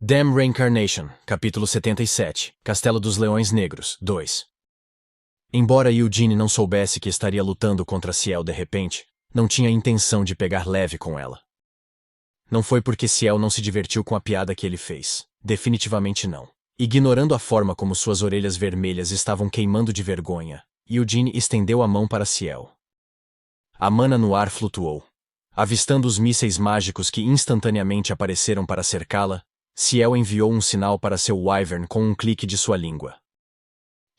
Damn Reincarnation, capítulo 77, Castelo dos Leões Negros, 2. Embora Eugene não soubesse que estaria lutando contra Ciel de repente, não tinha intenção de pegar leve com ela. Não foi porque Ciel não se divertiu com a piada que ele fez. Definitivamente não. Ignorando a forma como suas orelhas vermelhas estavam queimando de vergonha, Eugene estendeu a mão para Ciel. A mana no ar flutuou. Avistando os mísseis mágicos que instantaneamente apareceram para cercá-la, Ciel enviou um sinal para seu Wyvern com um clique de sua língua.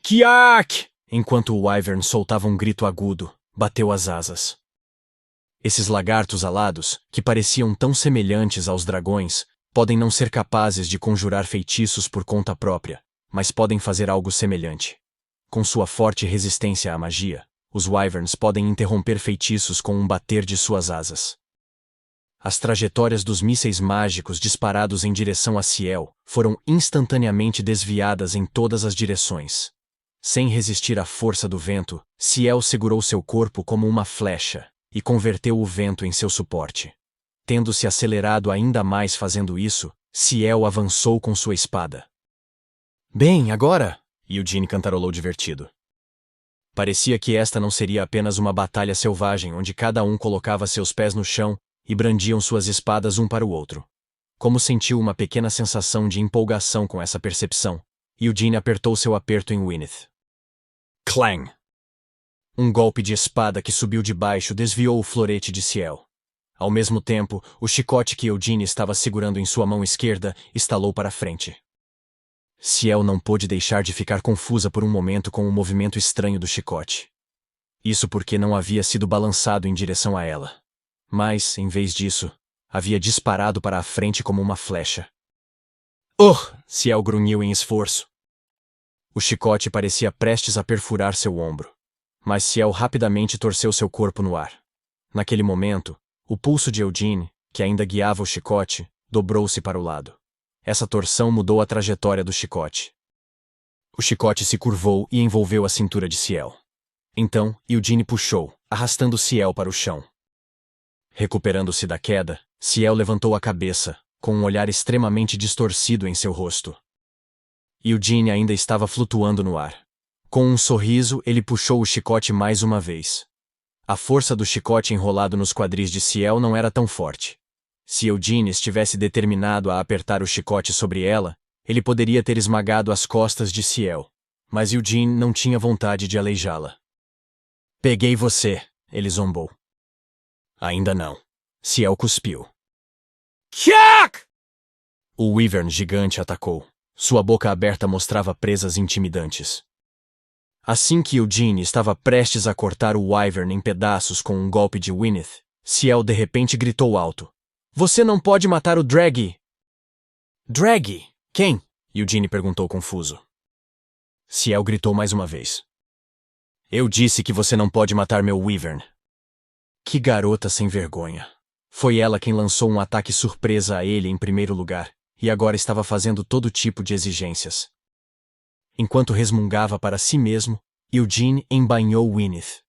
Kiak! Enquanto o Wyvern soltava um grito agudo, bateu as asas. Esses lagartos alados, que pareciam tão semelhantes aos dragões, podem não ser capazes de conjurar feitiços por conta própria, mas podem fazer algo semelhante. Com sua forte resistência à magia, os Wyverns podem interromper feitiços com um bater de suas asas. As trajetórias dos mísseis mágicos disparados em direção a Ciel foram instantaneamente desviadas em todas as direções. Sem resistir à força do vento, Ciel segurou seu corpo como uma flecha e converteu o vento em seu suporte. Tendo-se acelerado ainda mais fazendo isso, Ciel avançou com sua espada. Bem, agora, Eugene cantarolou divertido. Parecia que esta não seria apenas uma batalha selvagem onde cada um colocava seus pés no chão e brandiam suas espadas um para o outro. Como sentiu uma pequena sensação de empolgação com essa percepção, Eugene apertou seu aperto em Wynneth. Clang! Um golpe de espada que subiu de baixo desviou o florete de Ciel. Ao mesmo tempo, o chicote que Eugene estava segurando em sua mão esquerda estalou para frente. Ciel não pôde deixar de ficar confusa por um momento com o movimento estranho do chicote. Isso porque não havia sido balançado em direção a ela. Mas, em vez disso, havia disparado para a frente como uma flecha. Ciel grunhiu em esforço. O chicote parecia prestes a perfurar seu ombro, mas Ciel rapidamente torceu seu corpo no ar. Naquele momento, o pulso de Eugene, que ainda guiava o chicote, dobrou-se para o lado. Essa torção mudou a trajetória do chicote. O chicote se curvou e envolveu a cintura de Ciel. Então, Eugene puxou, arrastando Ciel para o chão. Recuperando-se da queda, Ciel levantou a cabeça, com um olhar extremamente distorcido em seu rosto. Eugene ainda estava flutuando no ar. Com um sorriso, ele puxou o chicote mais uma vez. A força do chicote enrolado nos quadris de Ciel não era tão forte. Se Eugene estivesse determinado a apertar o chicote sobre ela, ele poderia ter esmagado as costas de Ciel. Mas Eugene não tinha vontade de aleijá-la. Peguei você, ele zombou. Ainda não. Ciel cuspiu. Kiak! O Wyvern gigante atacou. Sua boca aberta mostrava presas intimidantes. Assim que Eugene estava prestes a cortar o Wyvern em pedaços com um golpe de Wynneth, Ciel de repente gritou alto. Você não pode matar o Draggy! Draggy? Quem? Eugene perguntou confuso. Ciel gritou mais uma vez. Eu disse que você não pode matar meu Wyvern. Que garota sem vergonha. Foi ela quem lançou um ataque surpresa a ele em primeiro lugar, e agora estava fazendo todo tipo de exigências. Enquanto resmungava para si mesmo, Eugene embainhou Wynneth.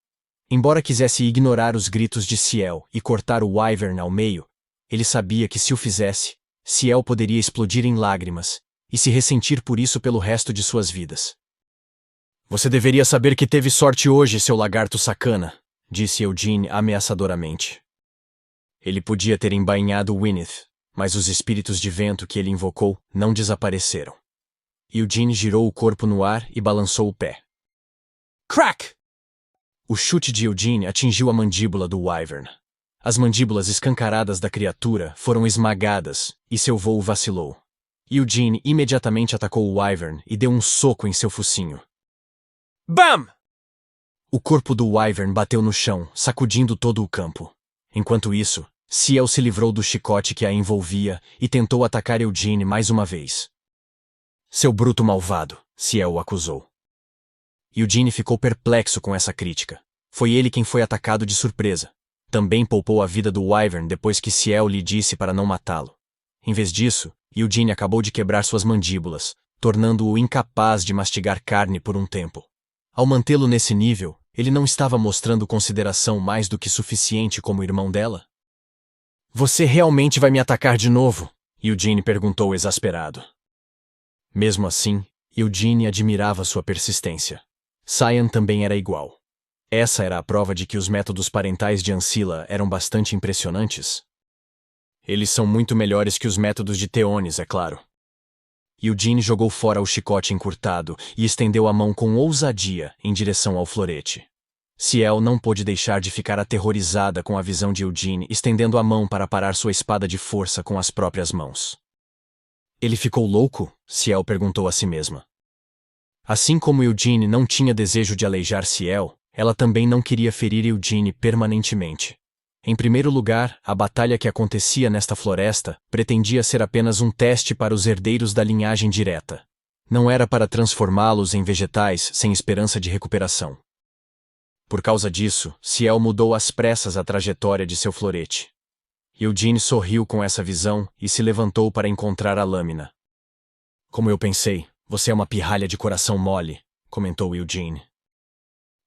Embora quisesse ignorar os gritos de Ciel e cortar o Wyvern ao meio, ele sabia que se o fizesse, Ciel poderia explodir em lágrimas e se ressentir por isso pelo resto de suas vidas. Você deveria saber que teve sorte hoje, seu lagarto sacana, disse Eugene ameaçadoramente. Ele podia ter embainhado Wynneth, mas os espíritos de vento que ele invocou não desapareceram. Eugene girou o corpo no ar e balançou o pé. Crack! O chute de Eugene atingiu a mandíbula do Wyvern. As mandíbulas escancaradas da criatura foram esmagadas e seu voo vacilou. Eugene imediatamente atacou o Wyvern e deu um soco em seu focinho. Bam! O corpo do Wyvern bateu no chão, sacudindo todo o campo. Enquanto isso, Ciel se livrou do chicote que a envolvia e tentou atacar Eugene mais uma vez. Seu bruto malvado, Ciel o acusou. Eugene ficou perplexo com essa crítica. Foi ele quem foi atacado de surpresa. Também poupou a vida do Wyvern depois que Ciel lhe disse para não matá-lo. Em vez disso, Eugene acabou de quebrar suas mandíbulas, tornando-o incapaz de mastigar carne por um tempo. Ao mantê-lo nesse nível, ele não estava mostrando consideração mais do que suficiente como irmão dela? Você realmente vai me atacar de novo? Eugene perguntou exasperado. Mesmo assim, Eugene admirava sua persistência. Cyan também era igual. Essa era a prova de que os métodos parentais de Ancilla eram bastante impressionantes. Eles são muito melhores que os métodos de Theonis, é claro. Eugene jogou fora o chicote encurtado e estendeu a mão com ousadia em direção ao florete. Ciel não pôde deixar de ficar aterrorizada com a visão de Eugene estendendo a mão para parar sua espada de força com as próprias mãos. Ele ficou louco? Ciel perguntou a si mesma. Assim como Eugene não tinha desejo de aleijar Ciel, ela também não queria ferir Eugene permanentemente. Em primeiro lugar, a batalha que acontecia nesta floresta pretendia ser apenas um teste para os herdeiros da linhagem direta. Não era para transformá-los em vegetais sem esperança de recuperação. Por causa disso, Ciel mudou às pressas a trajetória de seu florete. Eugene sorriu com essa visão e se levantou para encontrar a lâmina. Como eu pensei, você é uma pirralha de coração mole, comentou Eugene.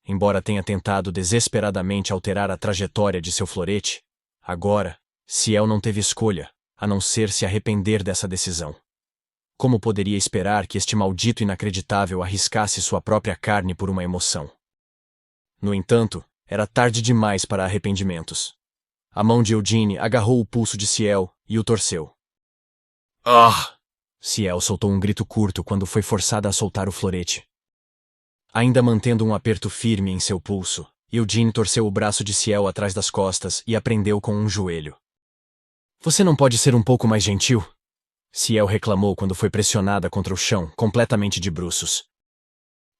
Embora tenha tentado desesperadamente alterar a trajetória de seu florete, agora, Ciel não teve escolha, a não ser se arrepender dessa decisão. Como poderia esperar que este maldito inacreditável arriscasse sua própria carne por uma emoção? No entanto, era tarde demais para arrependimentos. A mão de Eugene agarrou o pulso de Ciel e o torceu. Ah! Ciel soltou um grito curto quando foi forçada a soltar o florete. Ainda mantendo um aperto firme em seu pulso, Eugene torceu o braço de Ciel atrás das costas e a prendeu com um joelho. Você não pode ser um pouco mais gentil? Ciel reclamou quando foi pressionada contra o chão, completamente de bruços.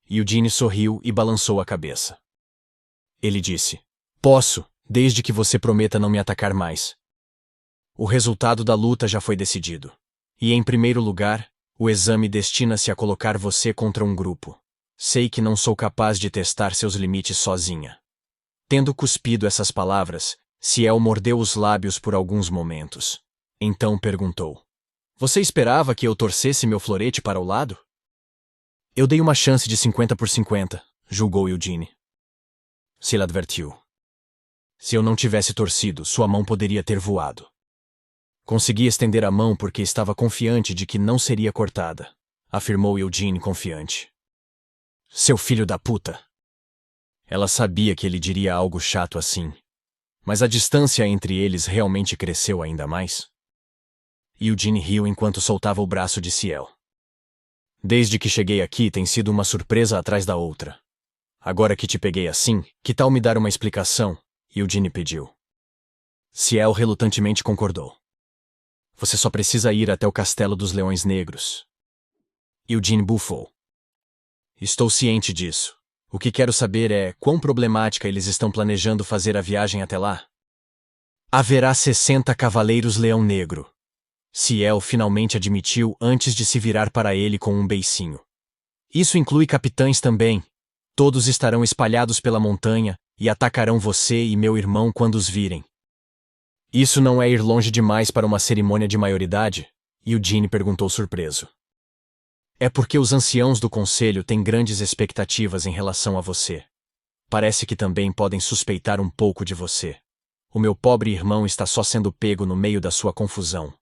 Eugene sorriu e balançou a cabeça. Ele disse, posso, desde que você prometa não me atacar mais. O resultado da luta já foi decidido. E em primeiro lugar, o exame destina-se a colocar você contra um grupo. Sei que não sou capaz de testar seus limites sozinha. Tendo cuspido essas palavras, Ciel mordeu os lábios por alguns momentos. Então perguntou. Você esperava que eu torcesse meu florete para o lado? Eu dei uma chance de 50 por 50, julgou Eugene. Se ele advertiu. Se eu não tivesse torcido, sua mão poderia ter voado. Consegui estender a mão porque estava confiante de que não seria cortada, afirmou Eugene confiante. Seu filho da puta! Ela sabia que ele diria algo chato assim. Mas a distância entre eles realmente cresceu ainda mais. Eugene riu enquanto soltava o braço de Ciel. Desde que cheguei aqui tem sido uma surpresa atrás da outra. Agora que te peguei assim, que tal me dar uma explicação? Eugene pediu. Ciel relutantemente concordou. Você só precisa ir até o Castelo dos Leões Negros. Eugene bufou. Estou ciente disso. O que quero saber é quão problemática eles estão planejando fazer a viagem até lá. Haverá 60 Cavaleiros Leão Negro. Ciel finalmente admitiu antes de se virar para ele com um beicinho. Isso inclui capitães também. Todos estarão espalhados pela montanha e atacarão você e meu irmão quando os virem. Isso não é ir longe demais para uma cerimônia de maioridade? Eugene perguntou surpreso. É porque os anciãos do conselho têm grandes expectativas em relação a você. Parece que também podem suspeitar um pouco de você. O meu pobre irmão está só sendo pego no meio da sua confusão.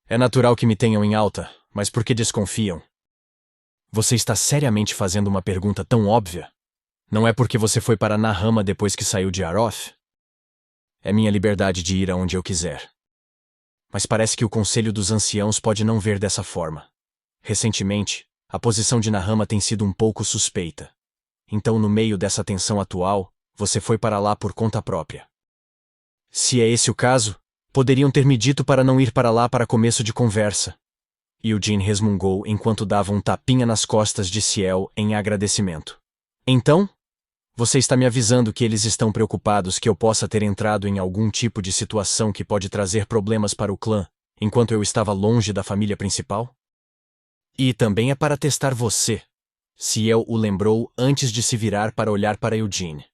É natural que me tenham em alta, mas por que desconfiam? Você está seriamente fazendo uma pergunta tão óbvia? Não é porque você foi para Nahama depois que saiu de Aroth? É minha liberdade de ir aonde eu quiser. Mas parece que o Conselho dos Anciãos pode não ver dessa forma. Recentemente, a posição de Nahama tem sido um pouco suspeita. Então, no meio dessa tensão atual, você foi para lá por conta própria. Se é esse o caso, poderiam ter me dito para não ir para lá para começo de conversa. Eugene resmungou enquanto dava um tapinha nas costas de Ciel em agradecimento. Então? Você está me avisando que eles estão preocupados que eu possa ter entrado em algum tipo de situação que pode trazer problemas para o clã, enquanto eu estava longe da família principal? E também é para testar você. Ciel o lembrou antes de se virar para olhar para Eugene.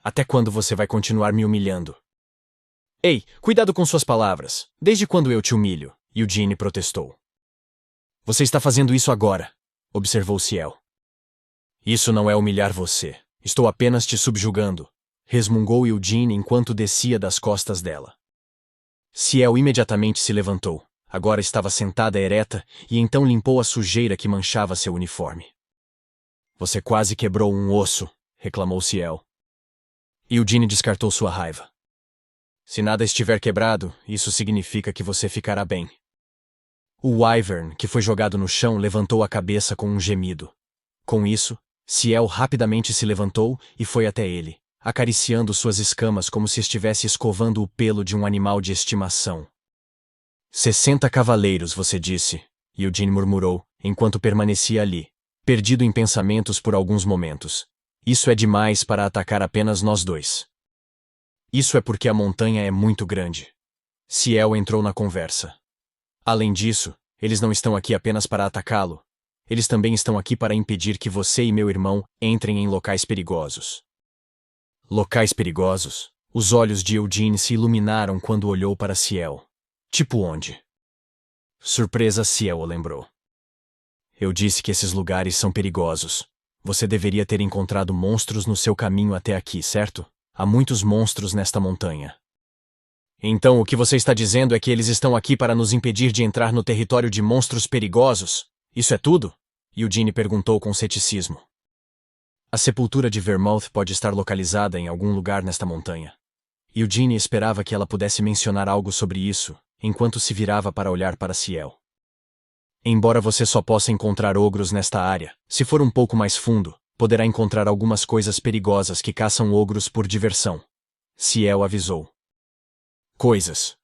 Até quando você vai continuar me humilhando? Ei, cuidado com suas palavras. Desde quando eu te humilho? Eugene protestou. Você está fazendo isso agora, observou Ciel. Isso não é humilhar você. Estou apenas te subjugando, resmungou Eugene enquanto descia das costas dela. Ciel imediatamente se levantou, Agora estava sentada ereta e então limpou a sujeira que manchava seu uniforme. Você quase quebrou um osso, reclamou Ciel. Eugene descartou sua raiva. Se nada estiver quebrado, isso significa que você ficará bem. O Wyvern, que foi jogado no chão, levantou a cabeça com um gemido. Com isso, Ciel rapidamente se levantou e foi até ele, acariciando suas escamas como se estivesse escovando o pelo de um animal de estimação. 60 cavaleiros, você disse, Eugene murmurou, enquanto permanecia ali, perdido em pensamentos por alguns momentos. Isso é demais para atacar apenas nós dois. Isso é porque a montanha é muito grande. Ciel entrou na conversa. Além disso, eles não estão aqui apenas para atacá-lo. Eles também estão aqui para impedir que você e meu irmão entrem em locais perigosos. Locais perigosos? Os olhos de Eugene se iluminaram quando olhou para Ciel. Tipo onde? Surpresa, Ciel o lembrou. Eu disse que esses lugares são perigosos. Você deveria ter encontrado monstros no seu caminho até aqui, certo? Há muitos monstros nesta montanha. Então o que você está dizendo é que eles estão aqui para nos impedir de entrar no território de monstros perigosos? Isso é tudo? Eugene perguntou com ceticismo. A sepultura de Vermouth pode estar localizada em algum lugar nesta montanha. Eugene esperava que ela pudesse mencionar algo sobre isso, enquanto se virava para olhar para Ciel. Embora você só possa encontrar ogros nesta área, se for um pouco mais fundo, poderá encontrar algumas coisas perigosas que caçam ogros por diversão. Ciel avisou. Coisas.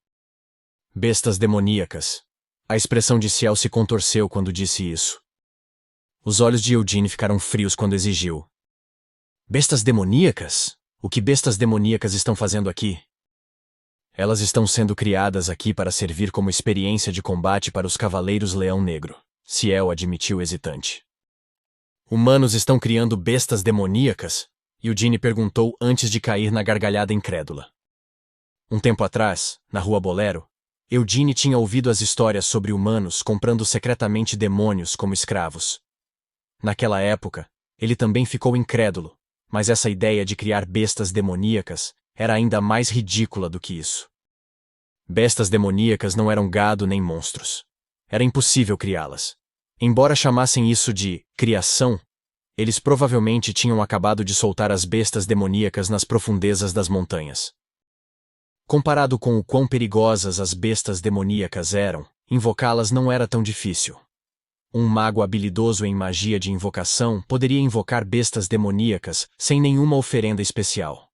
Bestas demoníacas. A expressão de Ciel se contorceu quando disse isso. Os olhos de Eugene ficaram frios quando exigiu. Bestas demoníacas? O que bestas demoníacas estão fazendo aqui? Elas estão sendo criadas aqui para servir como experiência de combate para os Cavaleiros Leão Negro, Ciel admitiu hesitante. Humanos estão criando bestas demoníacas? Eugene perguntou antes de cair na gargalhada incrédula. Um tempo atrás, na Rua Bolero, Eugene tinha ouvido as histórias sobre humanos comprando secretamente demônios como escravos. Naquela época, ele também ficou incrédulo, mas essa ideia de criar bestas demoníacas era ainda mais ridícula do que isso. Bestas demoníacas não eram gado nem monstros. Era impossível criá-las. Embora chamassem isso de criação, eles provavelmente tinham acabado de soltar as bestas demoníacas nas profundezas das montanhas. Comparado com o quão perigosas as bestas demoníacas eram, invocá-las não era tão difícil. Um mago habilidoso em magia de invocação poderia invocar bestas demoníacas sem nenhuma oferenda especial.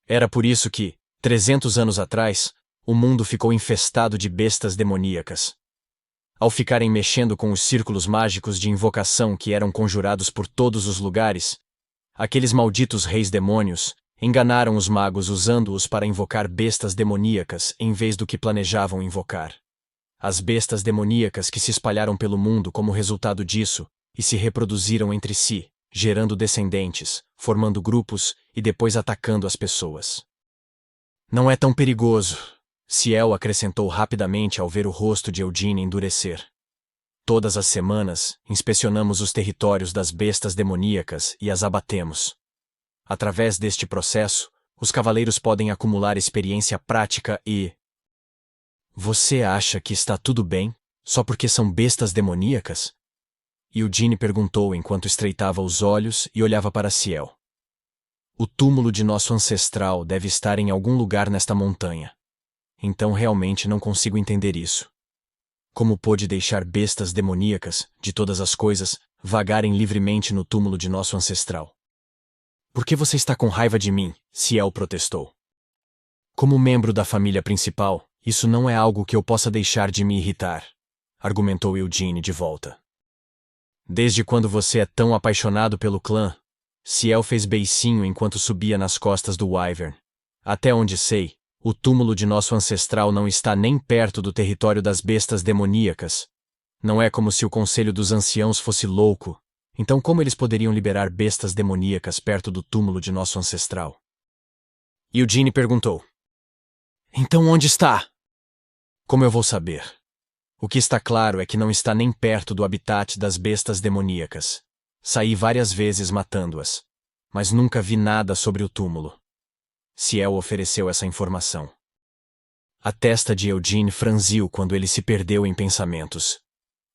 Era por isso que, 300 anos atrás, o mundo ficou infestado de bestas demoníacas. Ao ficarem mexendo com os círculos mágicos de invocação que eram conjurados por todos os lugares, aqueles malditos reis demônios enganaram os magos usando-os para invocar bestas demoníacas em vez do que planejavam invocar. As bestas demoníacas que se espalharam pelo mundo como resultado disso e se reproduziram entre si, gerando descendentes, formando grupos e depois atacando as pessoas. Não é tão perigoso, Ciel acrescentou rapidamente ao ver o rosto de Eugene endurecer. Todas as semanas, inspecionamos os territórios das bestas demoníacas e as abatemos. Através deste processo, os cavaleiros podem acumular experiência prática e... Você acha que está tudo bem, só porque são bestas demoníacas? Eugene perguntou enquanto estreitava os olhos e olhava para Ciel. O túmulo de nosso ancestral deve estar em algum lugar nesta montanha. Então realmente não consigo entender isso. Como pôde deixar bestas demoníacas, de todas as coisas, vagarem livremente no túmulo de nosso ancestral? Por que você está com raiva de mim? Ciel protestou. Como membro da família principal, isso não é algo que eu possa deixar de me irritar, argumentou Eugene de volta. Desde quando você é tão apaixonado pelo clã? Ciel fez beicinho enquanto subia nas costas do Wyvern. Até onde sei, o túmulo de nosso ancestral não está nem perto do território das bestas demoníacas. Não é como se o Conselho dos Anciãos fosse louco. Então como eles poderiam liberar bestas demoníacas perto do túmulo de nosso ancestral? Eugene perguntou. Então onde está? Como eu vou saber? O que está claro é que não está nem perto do habitat das bestas demoníacas. Saí várias vezes matando-as, mas nunca vi nada sobre o túmulo. Ciel ofereceu essa informação. A testa de Eugene franziu quando ele se perdeu em pensamentos.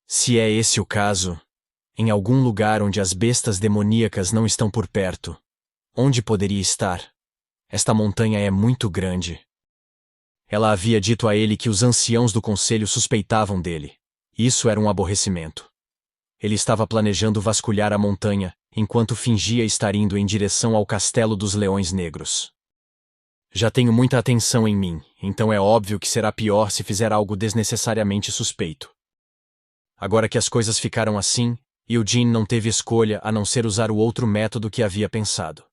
Se é esse o caso, em algum lugar onde as bestas demoníacas não estão por perto, onde poderia estar? Esta montanha é muito grande. Ela havia dito a ele que os anciãos do conselho suspeitavam dele. Isso era um aborrecimento. Ele estava planejando vasculhar a montanha, enquanto fingia estar indo em direção ao Castelo dos Leões Negros. Já tenho muita atenção em mim, então é óbvio que será pior se fizer algo desnecessariamente suspeito. Agora que as coisas ficaram assim, Eugene não teve escolha a não ser usar o outro método que havia pensado.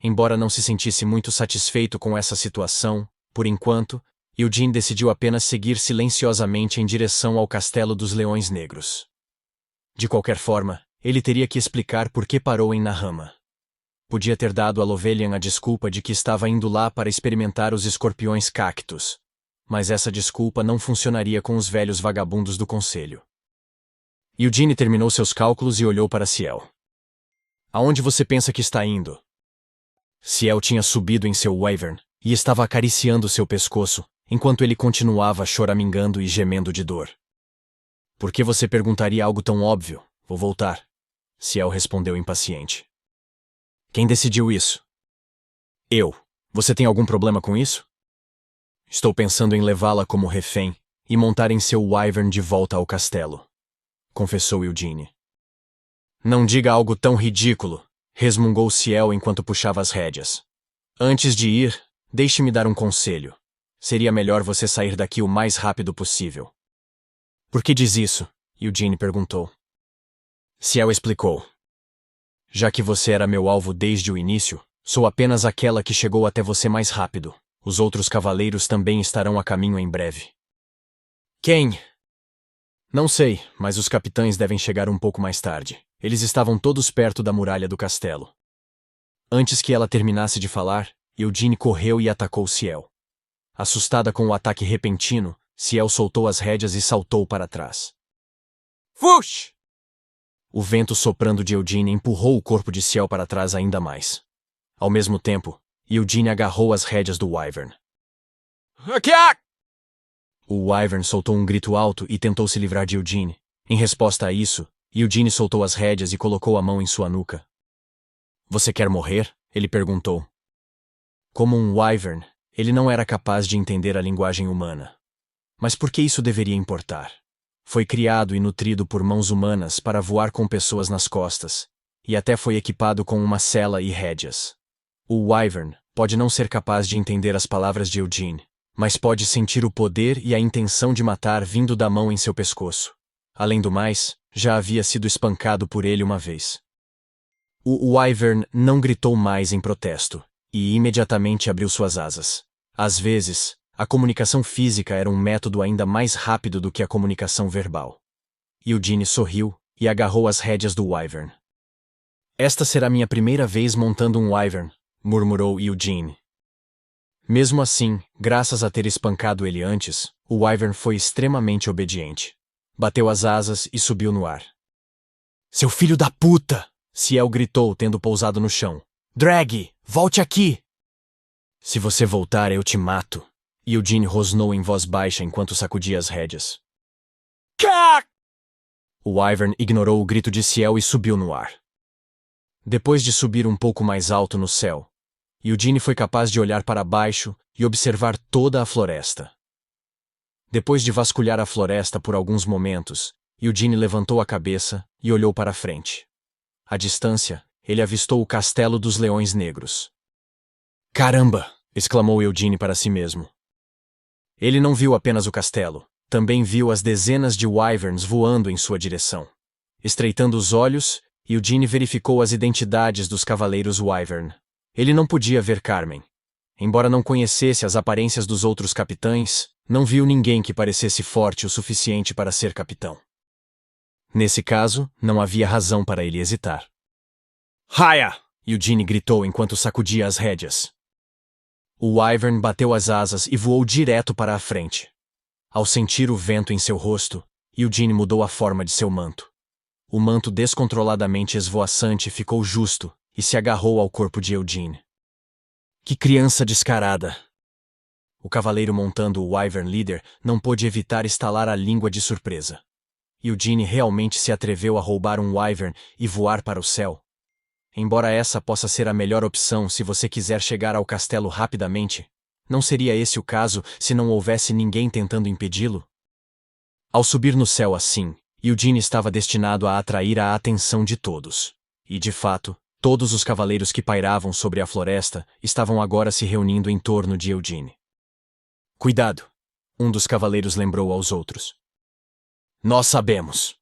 Embora não se sentisse muito satisfeito com essa situação, por enquanto, Eugene decidiu apenas seguir silenciosamente em direção ao Castelo dos Leões Negros. De qualquer forma, ele teria que explicar por que parou em Nahama. Podia ter dado a Lovelian a desculpa de que estava indo lá para experimentar os escorpiões cactos, mas essa desculpa não funcionaria com os velhos vagabundos do conselho. Eugene terminou seus cálculos e olhou para Ciel. Aonde você pensa que está indo? Ciel tinha subido em seu wyvern e estava acariciando seu pescoço, enquanto ele continuava choramingando e gemendo de dor. Por que você perguntaria algo tão óbvio? Vou voltar. Ciel respondeu impaciente. Quem decidiu isso? Eu. Você tem algum problema com isso? Estou pensando em levá-la como refém e montar em seu wyvern de volta ao castelo, confessou Eugene. Não diga algo tão ridículo, resmungou Ciel enquanto puxava as rédeas. Antes de ir, deixe-me dar um conselho. Seria melhor você sair daqui o mais rápido possível. Por que diz isso? Eugene perguntou. Ciel explicou. Já que você era meu alvo desde o início, sou apenas aquela que chegou até você mais rápido. Os outros cavaleiros também estarão a caminho em breve. Quem? Não sei, mas os capitães devem chegar um pouco mais tarde. Eles estavam todos perto da muralha do castelo. Antes que ela terminasse de falar, Eugene correu e atacou Ciel. Assustada com o ataque repentino, Ciel soltou as rédeas e saltou para trás. Fush! O vento soprando de Eugene empurrou o corpo de Ciel para trás ainda mais. Ao mesmo tempo, Eugene agarrou as rédeas do wyvern. O wyvern soltou um grito alto e tentou se livrar de Eugene. Em resposta a isso, Eugene soltou as rédeas e colocou a mão em sua nuca. Você quer morrer? Ele perguntou. Como um wyvern, ele não era capaz de entender a linguagem humana. Mas por que isso deveria importar? Foi criado e nutrido por mãos humanas para voar com pessoas nas costas, e até foi equipado com uma sela e rédeas. O wyvern pode não ser capaz de entender as palavras de Eugene, mas pode sentir o poder e a intenção de matar vindo da mão em seu pescoço. Além do mais, já havia sido espancado por ele uma vez. O wyvern não gritou mais em protesto, e imediatamente abriu suas asas. Às vezes, a comunicação física era um método ainda mais rápido do que a comunicação verbal. Eugene sorriu e agarrou as rédeas do wyvern. Esta será minha primeira vez montando um wyvern, murmurou Eugene. Mesmo assim, graças a ter espancado ele antes, o wyvern foi extremamente obediente. Bateu as asas e subiu no ar. Seu filho da puta! Ciel gritou, tendo pousado no chão. Drag, volte aqui! Se você voltar, eu te mato. Eugene rosnou em voz baixa enquanto sacudia as rédeas. O wyvern ignorou o grito de Ciel e subiu no ar. Depois de subir um pouco mais alto no céu, Eugene foi capaz de olhar para baixo e observar toda a floresta. Depois de vasculhar a floresta por alguns momentos, Eugene levantou a cabeça e olhou para frente. À distância, ele avistou o Castelo dos Leões Negros. Caramba! Exclamou Eugene para si mesmo. Ele não viu apenas o castelo, também viu as dezenas de wyverns voando em sua direção. Estreitando os olhos, Eugene verificou as identidades dos cavaleiros wyvern. Ele não podia ver Carmen. Embora não conhecesse as aparências dos outros capitães, não viu ninguém que parecesse forte o suficiente para ser capitão. Nesse caso, não havia razão para ele hesitar. Haya! Eugene gritou enquanto sacudia as rédeas. O wyvern bateu as asas e voou direto para a frente. Ao sentir o vento em seu rosto, Eugene mudou a forma de seu manto. O manto descontroladamente esvoaçante ficou justo e se agarrou ao corpo de Eugene. Que criança descarada! o cavaleiro montando o Wyvern Leader não pôde evitar estalar a língua de surpresa. Eugene realmente se atreveu a roubar um Wyvern e voar para o céu. Embora essa possa ser a melhor opção se você quiser chegar ao castelo rapidamente, não seria esse o caso se não houvesse ninguém tentando impedi-lo? Ao subir no céu assim, Eugene estava destinado a atrair a atenção de todos. E, de fato, todos os cavaleiros que pairavam sobre a floresta estavam agora se reunindo em torno de Eugene. Cuidado! Um dos cavaleiros lembrou aos outros. Nós sabemos!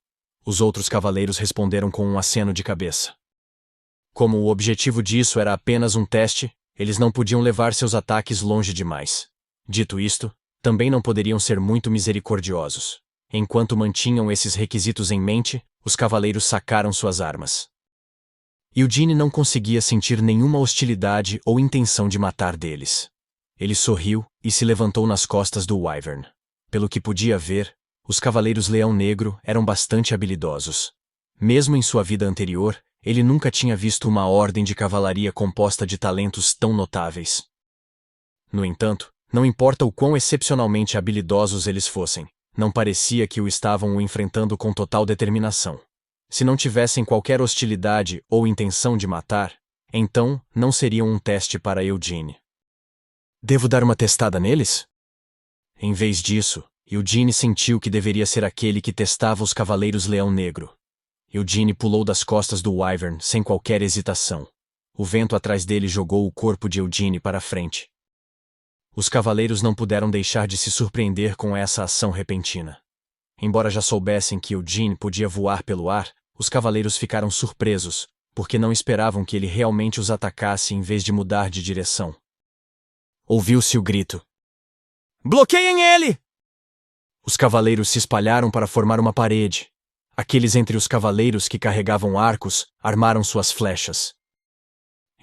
Os outros cavaleiros responderam com um aceno de cabeça. Como o objetivo disso era apenas um teste, eles não podiam levar seus ataques longe demais. Dito isto, também não poderiam ser muito misericordiosos. Enquanto mantinham esses requisitos em mente, os cavaleiros sacaram suas armas. Eugene não conseguia sentir nenhuma hostilidade ou intenção de matar deles. Ele sorriu e se levantou nas costas do Wyvern. Pelo que podia ver, os cavaleiros Leão Negro eram bastante habilidosos. Mesmo em sua vida anterior, ele nunca tinha visto uma ordem de cavalaria composta de talentos tão notáveis. No entanto, não importa o quão excepcionalmente habilidosos eles fossem, não parecia que o estavam enfrentando com total determinação. Se não tivessem qualquer hostilidade ou intenção de matar, então não seriam um teste para Eugene. Devo dar uma testada neles? Em vez disso, Eugene sentiu que deveria ser aquele que testava os cavaleiros Leão Negro. Eugene pulou das costas do Wyvern sem qualquer hesitação. O vento atrás dele jogou o corpo de Eugene para frente. Os cavaleiros não puderam deixar de se surpreender com essa ação repentina. Embora já soubessem que Eugene podia voar pelo ar, os cavaleiros ficaram surpresos, porque não esperavam que ele realmente os atacasse em vez de mudar de direção. Ouviu-se o grito. Bloqueiem ele! Os cavaleiros se espalharam para formar uma parede. Aqueles entre os cavaleiros que carregavam arcos armaram suas flechas.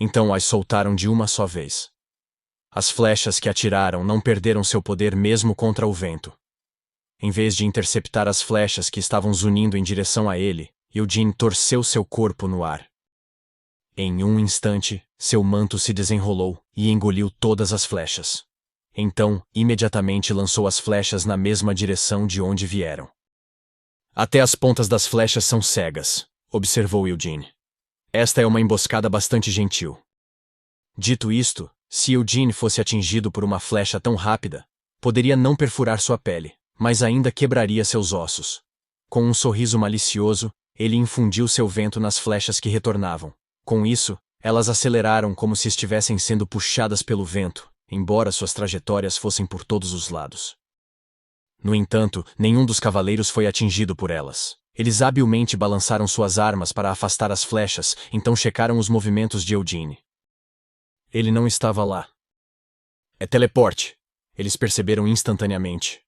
Então as soltaram de uma só vez. As flechas que atiraram não perderam seu poder mesmo contra o vento. Em vez de interceptar as flechas que estavam zunindo em direção a ele, Eugene torceu seu corpo no ar. Em um instante, seu manto se desenrolou e engoliu todas as flechas. Então, imediatamente lançou as flechas na mesma direção de onde vieram. Até as pontas das flechas são cegas, observou Eugene. Esta é uma emboscada bastante gentil. Dito isto, se Eugene fosse atingido por uma flecha tão rápida, poderia não perfurar sua pele, mas ainda quebraria seus ossos. Com um sorriso malicioso, ele infundiu seu vento nas flechas que retornavam. Com isso, elas aceleraram como se estivessem sendo puxadas pelo vento, embora suas trajetórias fossem por todos os lados. No entanto, nenhum dos cavaleiros foi atingido por elas. Eles habilmente balançaram suas armas para afastar as flechas, então checaram os movimentos de Eugene. Ele não estava lá. É teleporte, eles perceberam instantaneamente.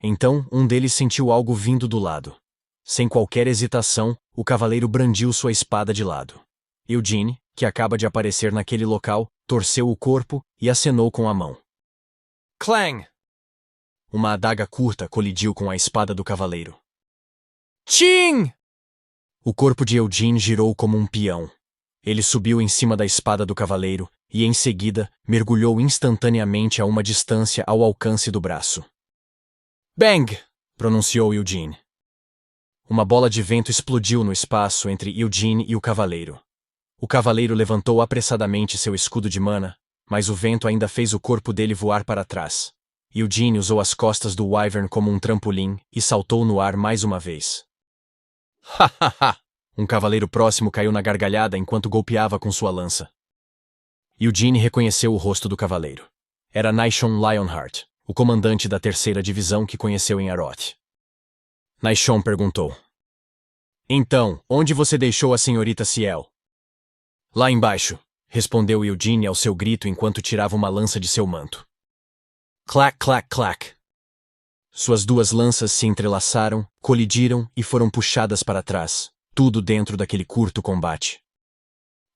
Então, um deles sentiu algo vindo do lado. Sem qualquer hesitação, o cavaleiro brandiu sua espada de lado. Eugene, que acaba de aparecer naquele local, torceu o corpo e acenou com a mão. Clang! Uma adaga curta colidiu com a espada do cavaleiro. Tchim! O corpo de Eugene girou como um peão. Ele subiu em cima da espada do cavaleiro e, em seguida, mergulhou instantaneamente a uma distância ao alcance do braço. Bang! Pronunciou Eugene. Uma bola de vento explodiu no espaço entre Eugene e o cavaleiro. O cavaleiro levantou apressadamente seu escudo de mana, mas o vento ainda fez o corpo dele voar para trás. Eugene usou as costas do Wyvern como um trampolim e saltou no ar mais uma vez. Ha ha ha! Um cavaleiro próximo caiu na gargalhada enquanto golpeava com sua lança. Eugene reconheceu o rosto do cavaleiro. Era Naishon Lionheart, o comandante da 3ª divisão que conheceu em Aroth. Naishon perguntou. Então, onde você deixou a senhorita Ciel? Lá embaixo, respondeu Eugene ao seu grito enquanto tirava uma lança de seu manto. Clac, clac, clac. Suas duas lanças se entrelaçaram, colidiram e foram puxadas para trás, tudo dentro daquele curto combate.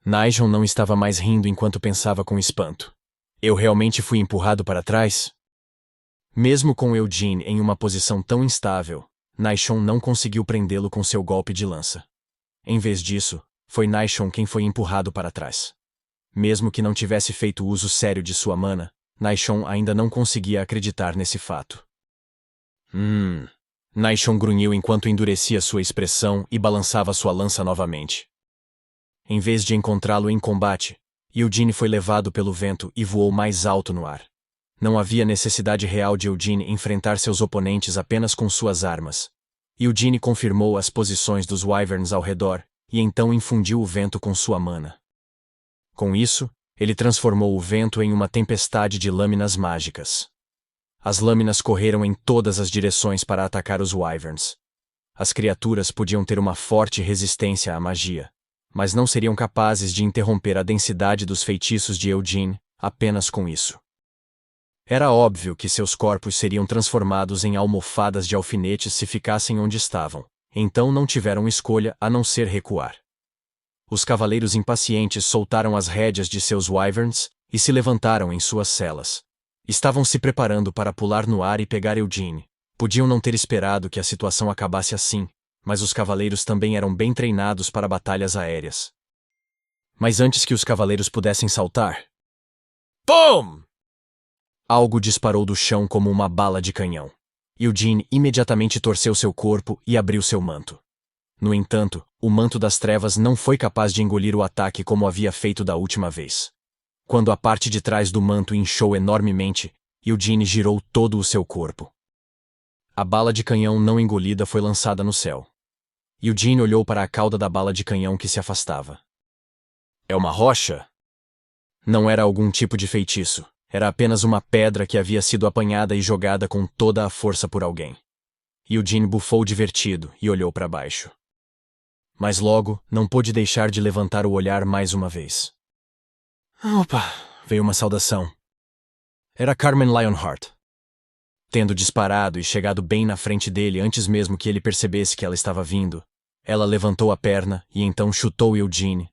Naishon não estava mais rindo enquanto pensava com espanto. Eu realmente fui empurrado para trás? Mesmo com Eugene em uma posição tão instável, Naishon não conseguiu prendê-lo com seu golpe de lança. Em vez disso, foi Naishon quem foi empurrado para trás. Mesmo que não tivesse feito uso sério de sua mana, Naishon ainda não conseguia acreditar nesse fato. Naishon grunhiu enquanto endurecia sua expressão e balançava sua lança novamente. Em vez de encontrá-lo em combate, Eugene foi levado pelo vento e voou mais alto no ar. Não havia necessidade real de Eugene enfrentar seus oponentes apenas com suas armas. Eugene confirmou as posições dos Wyverns ao redor e então infundiu o vento com sua mana. Com isso, ele transformou o vento em uma tempestade de lâminas mágicas. As lâminas correram em todas as direções para atacar os Wyverns. As criaturas podiam ter uma forte resistência à magia, mas não seriam capazes de interromper a densidade dos feitiços de Eugene apenas com isso. Era óbvio que seus corpos seriam transformados em almofadas de alfinetes se ficassem onde estavam, então não tiveram escolha a não ser recuar. Os cavaleiros impacientes soltaram as rédeas de seus Wyverns e se levantaram em suas celas. Estavam se preparando para pular no ar e pegar Eugene. Podiam não ter esperado que a situação acabasse assim, mas os cavaleiros também eram bem treinados para batalhas aéreas. Mas antes que os cavaleiros pudessem saltar... PUM! Algo disparou do chão como uma bala de canhão. Eugene imediatamente torceu seu corpo e abriu seu manto. No entanto, o manto das trevas não foi capaz de engolir o ataque como havia feito da última vez. Quando a parte de trás do manto inchou enormemente, Eugene girou todo o seu corpo. A bala de canhão não engolida foi lançada no céu. Eugene olhou para a cauda da bala de canhão que se afastava. É uma rocha? Não era algum tipo de feitiço. Era apenas uma pedra que havia sido apanhada e jogada com toda a força por alguém. Eugene bufou divertido e olhou para baixo. Mas logo, não pôde deixar de levantar o olhar mais uma vez. Opa! Veio uma saudação. Era Carmen Lionheart. Tendo disparado e chegado bem na frente dele antes mesmo que ele percebesse que ela estava vindo, ela levantou a perna e então chutou Eugene,